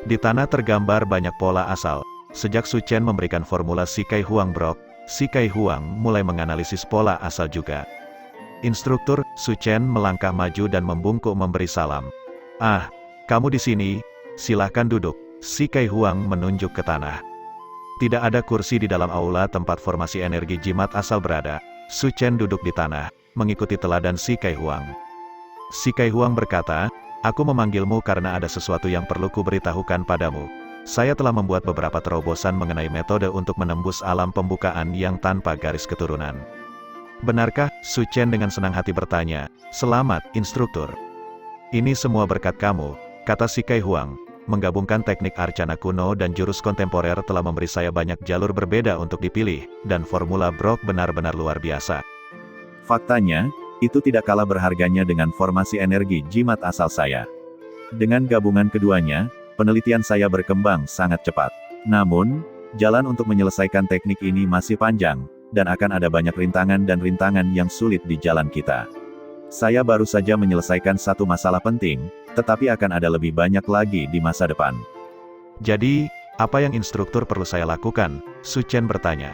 Di tanah tergambar banyak pola asal. Sejak Su Chen memberikan formula Si Kai Huang Brok, Si Kai Huang mulai menganalisis pola asal juga. Instruktur, Su Chen melangkah maju dan membungkuk memberi salam. "Ah, kamu di sini, silahkan duduk." Si Kai Huang menunjuk ke tanah. Tidak ada kursi di dalam aula tempat formasi energi jimat asal berada. Su Chen duduk di tanah, mengikuti teladan Si Kai Huang. Si Kai Huang berkata, "Aku memanggilmu karena ada sesuatu yang perlu kuberitahukan padamu. Saya telah membuat beberapa terobosan mengenai metode untuk menembus alam pembukaan yang tanpa garis keturunan." "Benarkah?" Su Chen dengan senang hati bertanya. "Selamat, instruktur." "Ini semua berkat kamu," kata Si Kai Huang. "Menggabungkan teknik arcana kuno dan jurus kontemporer telah memberi saya banyak jalur berbeda untuk dipilih, dan formula Brok benar-benar luar biasa." Faktanya, itu tidak kalah berharganya dengan formasi energi jimat asal saya. Dengan gabungan keduanya, penelitian saya berkembang sangat cepat. Namun, jalan untuk menyelesaikan teknik ini masih panjang, dan akan ada banyak rintangan dan rintangan yang sulit di jalan kita. Saya baru saja menyelesaikan satu masalah penting, tetapi akan ada lebih banyak lagi di masa depan. "Jadi, apa yang instruktur perlu saya lakukan?" Su Chen bertanya.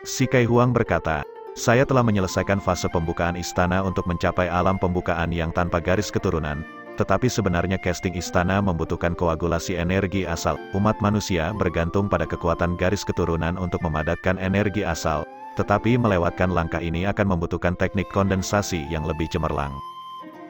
Si Kai Huang berkata, "Saya telah menyelesaikan fase pembukaan istana untuk mencapai alam pembukaan yang tanpa garis keturunan. Tetapi sebenarnya casting istana membutuhkan koagulasi energi asal. Umat manusia bergantung pada kekuatan garis keturunan untuk memadatkan energi asal. Tetapi melewatkan langkah ini akan membutuhkan teknik kondensasi yang lebih cemerlang."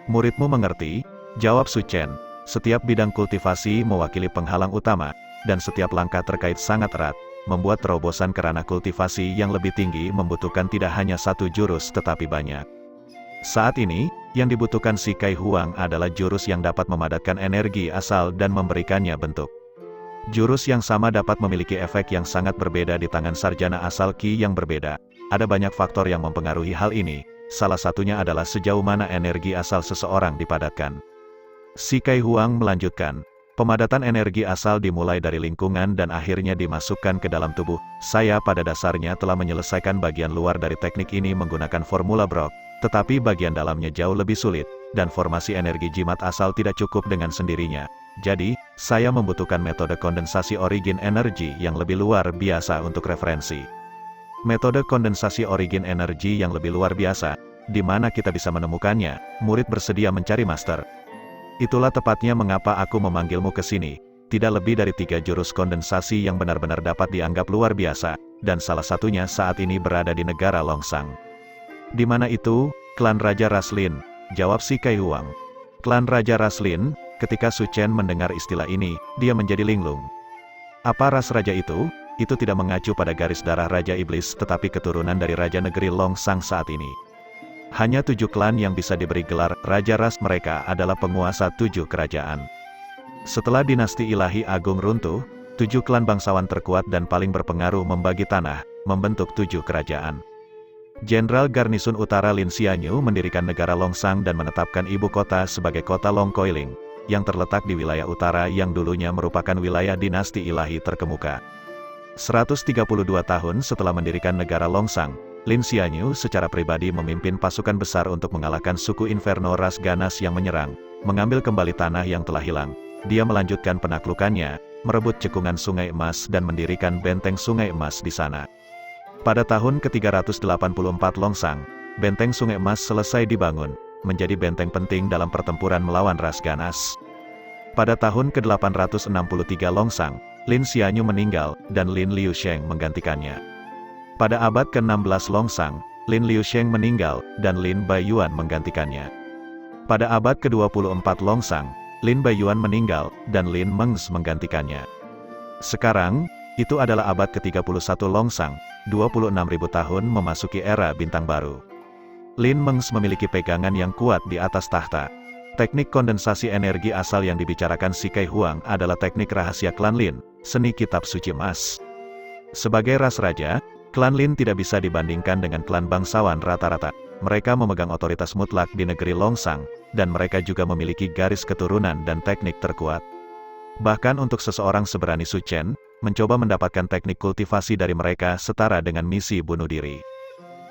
"Muridmu mengerti?" jawab Su Chen. "Setiap bidang kultivasi mewakili penghalang utama, dan setiap langkah terkait sangat erat. Membuat terobosan ke ranah kultivasi yang lebih tinggi membutuhkan tidak hanya satu jurus tetapi banyak. Saat ini, yang dibutuhkan Si Kai Huang adalah jurus yang dapat memadatkan energi asal dan memberikannya bentuk. Jurus yang sama dapat memiliki efek yang sangat berbeda di tangan sarjana asal Qi yang berbeda. Ada banyak faktor yang mempengaruhi hal ini, salah satunya adalah sejauh mana energi asal seseorang dipadatkan." Si Kai Huang melanjutkan, "Pemadatan energi asal dimulai dari lingkungan dan akhirnya dimasukkan ke dalam tubuh. Saya pada dasarnya telah menyelesaikan bagian luar dari teknik ini menggunakan formula Brok, tetapi bagian dalamnya jauh lebih sulit, dan formasi energi jimat asal tidak cukup dengan sendirinya. Jadi, saya membutuhkan metode kondensasi origin energi yang lebih luar biasa untuk referensi." "Metode kondensasi origin energi yang lebih luar biasa, di mana kita bisa menemukannya?" Murid bersedia mencari master. "Itulah tepatnya mengapa aku memanggilmu ke sini. Tidak lebih dari 3 jurus kondensasi yang benar-benar dapat dianggap luar biasa, dan salah satunya saat ini berada di negara Longsang." "Di mana itu?" "Klan Raja Raslin," jawab Si Kai Huang. Klan Raja Raslin. Ketika Su Chen mendengar istilah ini, dia menjadi linglung. Apa ras raja itu? Itu tidak mengacu pada garis darah Raja Iblis tetapi keturunan dari Raja Negeri Longsang saat ini. Hanya 7 klan yang bisa diberi gelar Raja Ras, mereka adalah penguasa 7 kerajaan. Setelah dinasti ilahi agung runtuh, 7 klan bangsawan terkuat dan paling berpengaruh membagi tanah, membentuk 7 kerajaan. Jenderal Garnisun Utara Lin Xianyu mendirikan negara Longsang dan menetapkan ibu kota sebagai kota Long Koiling, yang terletak di wilayah utara yang dulunya merupakan wilayah dinasti ilahi terkemuka. 132 tahun setelah mendirikan negara Longsang, Lin Xianyu secara pribadi memimpin pasukan besar untuk mengalahkan suku Inferno ras ganas yang menyerang, mengambil kembali tanah yang telah hilang. Dia melanjutkan penaklukannya, merebut cekungan Sungai Emas dan mendirikan benteng Sungai Emas di sana. Pada tahun ke-384 Longsang, benteng Sungai Emas selesai dibangun, menjadi benteng penting dalam pertempuran melawan ras ganas. Pada tahun ke-863 Longsang, Lin Xianyu meninggal, dan Lin Liusheng menggantikannya. Pada abad ke-16 Longsang, Lin Liusheng meninggal, dan Lin Baiyuan menggantikannya. Pada abad ke-24 Longsang, Lin Baiyuan meninggal, dan Lin Mengs menggantikannya. Sekarang, itu adalah abad ke-31 Longsang, 26.000 tahun memasuki era bintang baru. Lin Mengs memiliki pegangan yang kuat di atas tahta. Teknik kondensasi energi asal yang dibicarakan Si Kai Huang adalah teknik rahasia klan Lin, seni kitab suci emas. Sebagai ras raja, klan Lin tidak bisa dibandingkan dengan klan bangsawan rata-rata. Mereka memegang otoritas mutlak di negeri Longsang, dan mereka juga memiliki garis keturunan dan teknik terkuat. Bahkan untuk seseorang seberani Su Chen, mencoba mendapatkan teknik kultivasi dari mereka setara dengan misi bunuh diri.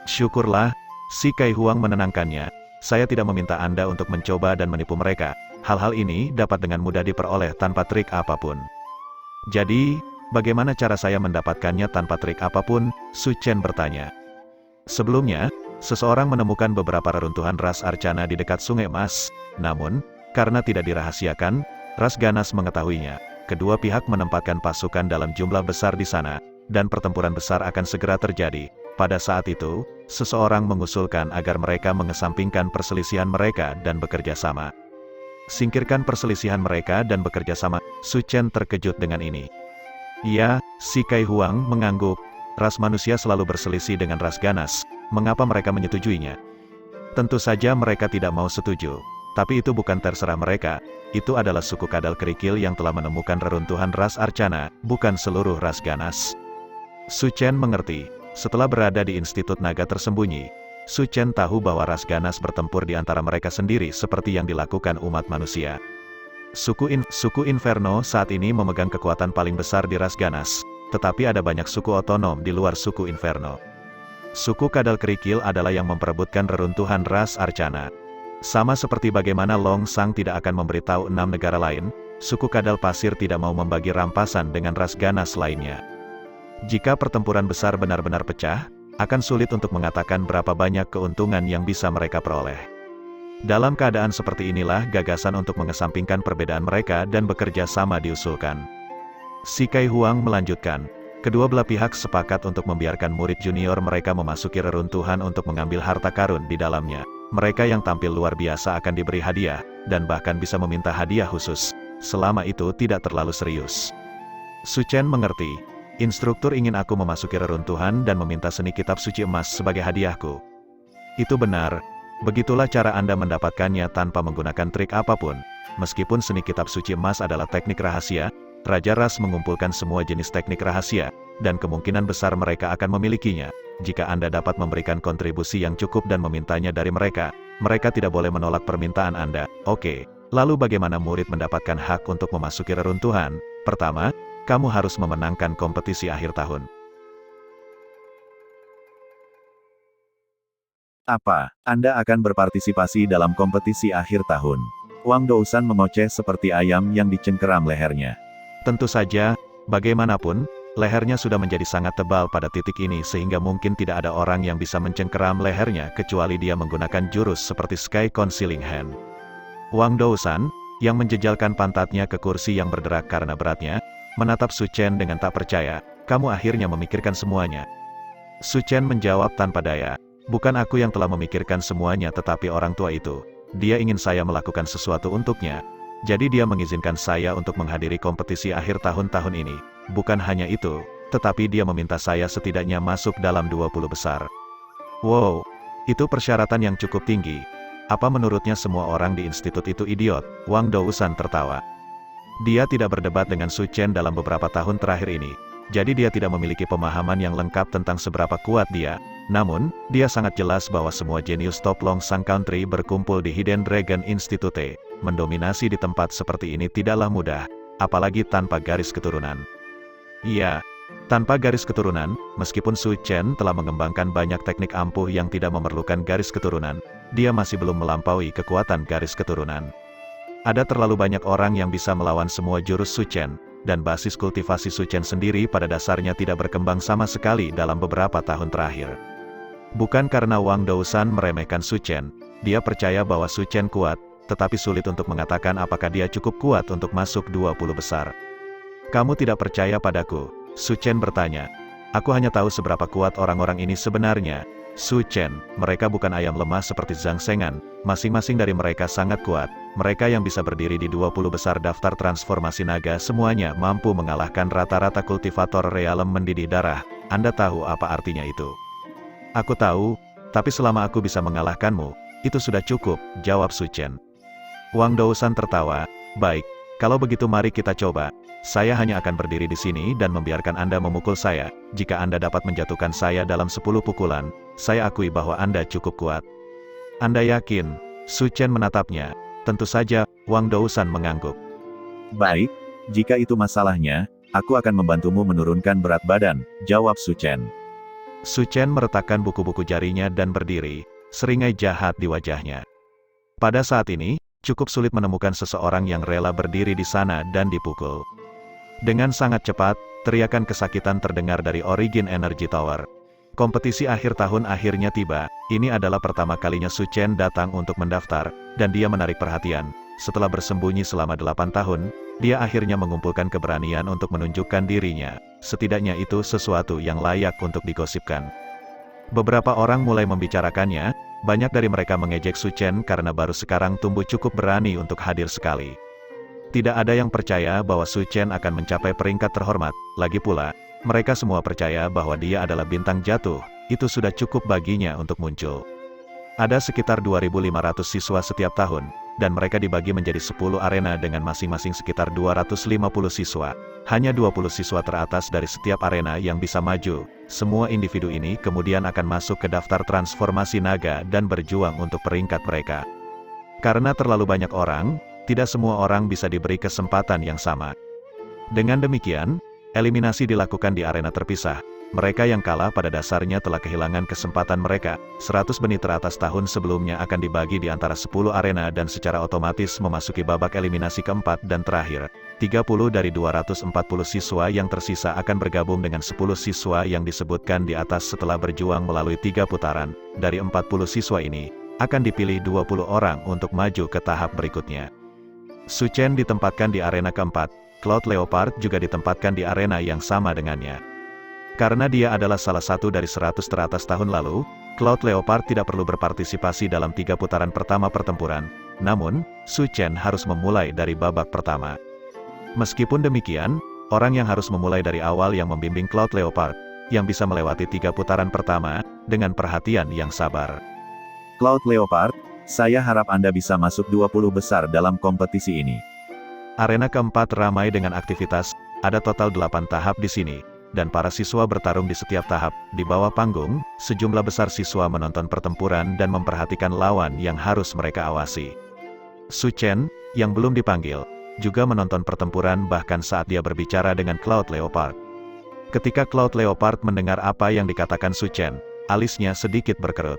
Syukurlah, Si Kai Huang menenangkannya, saya tidak meminta Anda untuk mencoba dan menipu mereka. Hal-hal ini dapat dengan mudah diperoleh tanpa trik apapun. Jadi, bagaimana cara saya mendapatkannya tanpa trik apapun? Su Chen bertanya. Sebelumnya, seseorang menemukan beberapa reruntuhan ras Arcana di dekat Sungai Emas. Namun, karena tidak dirahasiakan, ras ganas mengetahuinya. Kedua pihak menempatkan pasukan dalam jumlah besar di sana, dan pertempuran besar akan segera terjadi. Pada saat itu, seseorang mengusulkan agar mereka mengesampingkan perselisihan mereka dan bekerja sama. Singkirkan perselisihan mereka dan bekerja sama. Su Chen terkejut dengan ini. Iya, Si Kai Huang mengangguk. Ras manusia selalu berselisih dengan ras ganas. Mengapa mereka menyetujuinya? Tentu saja mereka tidak mau setuju. Tapi itu bukan terserah mereka. Itu adalah suku Kadal Kerikil yang telah menemukan reruntuhan ras Arcana, bukan seluruh ras ganas. Su Chen mengerti. Setelah berada di Institut Naga Tersembunyi, Su Chen tahu bahwa ras ganas bertempur di antara mereka sendiri seperti yang dilakukan umat manusia. Suku Inferno saat ini memegang kekuatan paling besar di ras ganas, tetapi ada banyak suku otonom di luar suku Inferno. Suku Kadal Kerikil adalah yang memperebutkan reruntuhan ras Arcana. Sama seperti bagaimana Longsang tidak akan memberitahu 6 negara lain, suku Kadal Pasir tidak mau membagi rampasan dengan ras ganas lainnya. Jika pertempuran besar benar-benar pecah, akan sulit untuk mengatakan berapa banyak keuntungan yang bisa mereka peroleh. Dalam keadaan seperti inilah gagasan untuk mengesampingkan perbedaan mereka dan bekerja sama diusulkan. Si Kai Huang melanjutkan, kedua belah pihak sepakat untuk membiarkan murid junior mereka memasuki reruntuhan untuk mengambil harta karun di dalamnya. Mereka yang tampil luar biasa akan diberi hadiah, dan bahkan bisa meminta hadiah khusus, selama itu tidak terlalu serius. Su Chen mengerti. Instruktur ingin aku memasuki reruntuhan dan meminta seni kitab suci emas sebagai hadiahku. Itu benar. Begitulah cara Anda mendapatkannya tanpa menggunakan trik apapun. Meskipun seni kitab suci emas adalah teknik rahasia, Raja Ras mengumpulkan semua jenis teknik rahasia, dan kemungkinan besar mereka akan memilikinya. Jika Anda dapat memberikan kontribusi yang cukup dan memintanya dari mereka, mereka tidak boleh menolak permintaan Anda. Oke, lalu bagaimana murid mendapatkan hak untuk memasuki reruntuhan? Pertama, kamu harus memenangkan kompetisi akhir tahun. Apa? Anda akan berpartisipasi dalam kompetisi akhir tahun? Wang Dousan mengoceh seperti ayam yang dicengkeram lehernya. Tentu saja, bagaimanapun, lehernya sudah menjadi sangat tebal pada titik ini sehingga mungkin tidak ada orang yang bisa mencengkeram lehernya kecuali dia menggunakan jurus seperti Sky Concealing Hand. Wang Dousan, yang menjejalkan pantatnya ke kursi yang berderak karena beratnya, menatap Su Chen dengan tak percaya. Kamu akhirnya memikirkan semuanya. Su Chen menjawab tanpa daya. Bukan aku yang telah memikirkan semuanya tetapi orang tua itu. Dia ingin saya melakukan sesuatu untuknya. Jadi dia mengizinkan saya untuk menghadiri kompetisi akhir tahun ini. Bukan hanya itu, tetapi dia meminta saya setidaknya masuk dalam 20 besar. Wow, itu persyaratan yang cukup tinggi. Apa menurutnya semua orang di institut itu idiot? Wang Dousan tertawa. Dia tidak berdebat dengan Su Chen dalam beberapa tahun terakhir ini. Jadi dia tidak memiliki pemahaman yang lengkap tentang seberapa kuat dia. Namun, dia sangat jelas bahwa semua jenius top Longsang Country berkumpul di Hidden Dragon Institute. Mendominasi di tempat seperti ini tidaklah mudah, apalagi tanpa garis keturunan. Iya, tanpa garis keturunan, meskipun Su Chen telah mengembangkan banyak teknik ampuh yang tidak memerlukan garis keturunan, dia masih belum melampaui kekuatan garis keturunan. Ada terlalu banyak orang yang bisa melawan semua jurus Su Chen, dan basis kultivasi Su Chen sendiri pada dasarnya tidak berkembang sama sekali dalam beberapa tahun terakhir. Bukan karena Wang Dousan meremehkan Su Chen, dia percaya bahwa Su Chen kuat, tetapi sulit untuk mengatakan apakah dia cukup kuat untuk masuk 20 besar. Kamu tidak percaya padaku? Su Chen bertanya. Aku hanya tahu seberapa kuat orang-orang ini sebenarnya. Su Chen, mereka bukan ayam lemah seperti Zhang Sengan, masing-masing dari mereka sangat kuat. Mereka yang bisa berdiri di 20 besar daftar transformasi naga semuanya mampu mengalahkan rata-rata kultivator realem mendidih darah. Anda tahu apa artinya itu? Aku tahu, tapi selama aku bisa mengalahkanmu, itu sudah cukup, jawab Su Chen. Wang Dousan tertawa. Baik, kalau begitu mari kita coba. Saya hanya akan berdiri di sini dan membiarkan Anda memukul saya. Jika Anda dapat menjatuhkan saya dalam 10 pukulan, saya akui bahwa Anda cukup kuat. Anda yakin? Su Chen menatapnya. Tentu saja, Wang Dousan mengangguk. Baik, jika itu masalahnya, aku akan membantumu menurunkan berat badan, jawab Su Chen. Su Chen meretakkan buku-buku jarinya dan berdiri, seringai jahat di wajahnya. Pada saat ini, cukup sulit menemukan seseorang yang rela berdiri di sana dan dipukul. Dengan sangat cepat, teriakan kesakitan terdengar dari Origin Energy Tower. Kompetisi akhir tahun akhirnya tiba. Ini adalah pertama kalinya Su Chen datang untuk mendaftar, dan dia menarik perhatian. Setelah bersembunyi selama 8 tahun, dia akhirnya mengumpulkan keberanian untuk menunjukkan dirinya. Setidaknya itu sesuatu yang layak untuk digosipkan. Beberapa orang mulai membicarakannya, banyak dari mereka mengejek Su Chen karena baru sekarang tumbuh cukup berani untuk hadir sekali. Tidak ada yang percaya bahwa Su Chen akan mencapai peringkat terhormat, lagi pula, mereka semua percaya bahwa dia adalah bintang jatuh, itu sudah cukup baginya untuk muncul. Ada sekitar 2.500 siswa setiap tahun, dan mereka dibagi menjadi 10 arena dengan masing-masing sekitar 250 siswa. Hanya 20 siswa teratas dari setiap arena yang bisa maju. Semua individu ini kemudian akan masuk ke daftar transformasi naga dan berjuang untuk peringkat mereka. Karena terlalu banyak orang, tidak semua orang bisa diberi kesempatan yang sama. Dengan demikian, eliminasi dilakukan di arena terpisah. Mereka yang kalah pada dasarnya telah kehilangan kesempatan mereka. 100 benih teratas tahun sebelumnya akan dibagi di antara 10 arena dan secara otomatis memasuki babak eliminasi keempat dan terakhir. 30 dari 240 siswa yang tersisa akan bergabung dengan 10 siswa yang disebutkan di atas setelah berjuang melalui 3 putaran. Dari 40 siswa ini, akan dipilih 20 orang untuk maju ke tahap berikutnya. Su Chen ditempatkan di arena keempat, Cloud Leopard juga ditempatkan di arena yang sama dengannya. Karena dia adalah salah satu dari 100 teratas tahun lalu, Cloud Leopard tidak perlu berpartisipasi dalam 3 putaran pertama pertempuran, namun, Su Chen harus memulai dari babak pertama. Meskipun demikian, orang yang harus memulai dari awal yang membimbing Cloud Leopard, yang bisa melewati 3 putaran pertama, dengan perhatian yang sabar. Cloud Leopard, saya harap Anda bisa masuk 20 besar dalam kompetisi ini. Arena keempat ramai dengan aktivitas, ada total 8 tahap di sini, dan para siswa bertarung di setiap tahap. Di bawah panggung, sejumlah besar siswa menonton pertempuran dan memperhatikan lawan yang harus mereka awasi. Su Chen, yang belum dipanggil, juga menonton pertempuran bahkan saat dia berbicara dengan Cloud Leopard. Ketika Cloud Leopard mendengar apa yang dikatakan Su Chen, alisnya sedikit berkerut.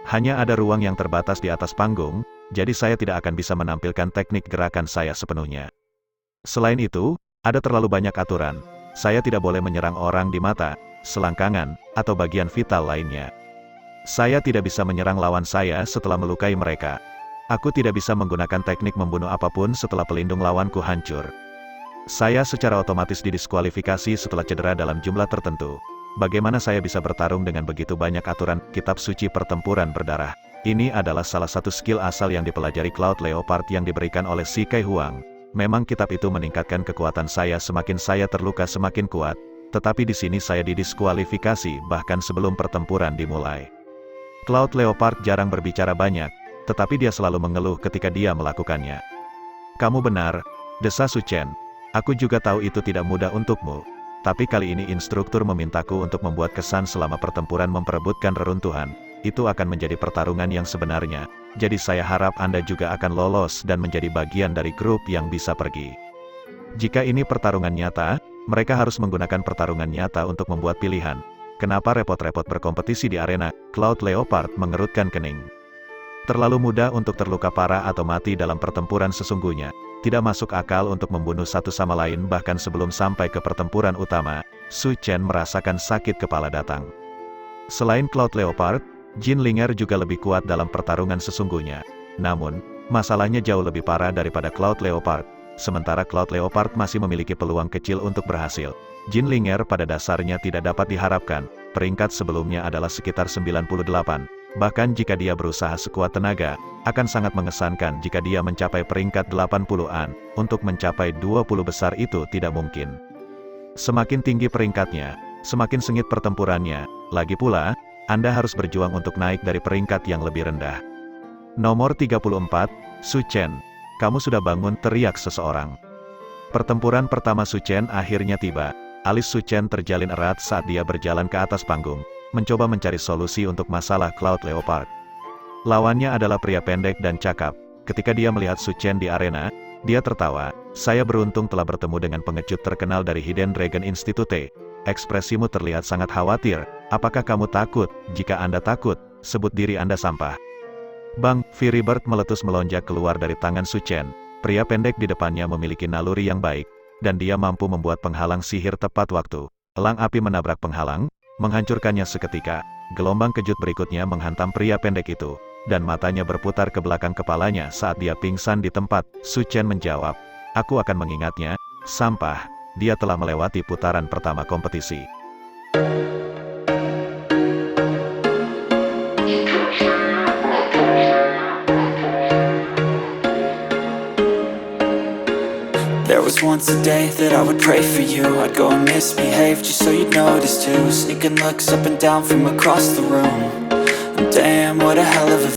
Hanya ada ruang yang terbatas di atas panggung, jadi saya tidak akan bisa menampilkan teknik gerakan saya sepenuhnya. Selain itu, ada terlalu banyak aturan. Saya tidak boleh menyerang orang di mata, selangkangan, atau bagian vital lainnya. Saya tidak bisa menyerang lawan saya setelah melukai mereka. Aku tidak bisa menggunakan teknik membunuh apapun setelah pelindung lawanku hancur. Saya secara otomatis didiskualifikasi setelah cedera dalam jumlah tertentu. Bagaimana saya bisa bertarung dengan begitu banyak aturan? Kitab suci pertempuran berdarah. Ini adalah salah satu skill asal yang dipelajari Cloud Leopard yang diberikan oleh Si Kai Huang. Memang kitab itu meningkatkan kekuatan saya, semakin saya terluka semakin kuat. Tetapi di sini saya didiskualifikasi bahkan sebelum pertempuran dimulai. Cloud Leopard jarang berbicara banyak, tetapi dia selalu mengeluh ketika dia melakukannya. Kamu benar, desa Su Chen. Aku juga tahu itu tidak mudah untukmu. Tapi kali ini instruktur memintaku untuk membuat kesan selama pertempuran memperebutkan reruntuhan. Itu akan menjadi pertarungan yang sebenarnya. Jadi saya harap Anda juga akan lolos dan menjadi bagian dari grup yang bisa pergi. Jika ini pertarungan nyata, mereka harus menggunakan pertarungan nyata untuk membuat pilihan. Kenapa repot-repot berkompetisi di arena? Cloud Leopard mengerutkan kening. Terlalu mudah untuk terluka parah atau mati dalam pertempuran sesungguhnya. Tidak masuk akal untuk membunuh satu sama lain bahkan sebelum sampai ke pertempuran utama. Su Chen merasakan sakit kepala datang. Selain Cloud Leopard, Jin Linger juga lebih kuat dalam pertarungan sesungguhnya. Namun, masalahnya jauh lebih parah daripada Cloud Leopard. sementara Cloud Leopard masih memiliki peluang kecil untuk berhasil. Jin Linger pada dasarnya tidak dapat diharapkan, peringkat sebelumnya adalah sekitar 98. Bahkan jika dia berusaha sekuat tenaga, akan sangat mengesankan jika dia mencapai peringkat 80-an, untuk mencapai 20 besar itu tidak mungkin. Semakin tinggi peringkatnya, semakin sengit pertempurannya, lagi pula, Anda harus berjuang untuk naik dari peringkat yang lebih rendah. Nomor 34, Su Chen. Kamu sudah bangun, teriak seseorang. Pertempuran pertama Su Chen akhirnya tiba. Alis Su Chen terjalin erat saat dia berjalan ke atas panggung, mencoba mencari solusi untuk masalah Cloud Leopard. Lawannya adalah pria pendek dan cakap. Ketika dia melihat Su Chen di arena, dia tertawa. Saya beruntung telah bertemu dengan pengecut terkenal dari Hidden Dragon Institute. Ekspresimu terlihat sangat khawatir. Apakah kamu takut? Jika Anda takut, sebut diri Anda sampah. Bang, Fury Bird meletus melonjak keluar dari tangan Su Chen. Pria pendek di depannya memiliki naluri yang baik, dan dia mampu membuat penghalang sihir tepat waktu. Elang api menabrak penghalang, menghancurkannya seketika. Gelombang kejut berikutnya menghantam pria pendek itu, dan matanya berputar ke belakang kepalanya saat dia pingsan di tempat. Su Chen menjawab, "Aku akan mengingatnya, sampah." Dia telah melewati putaran pertama kompetisi. There was once a day that I would pray for you. I'd go and misbehave just so you'd notice too. Sneaking looks up and down from across the room. And damn, what a hell of a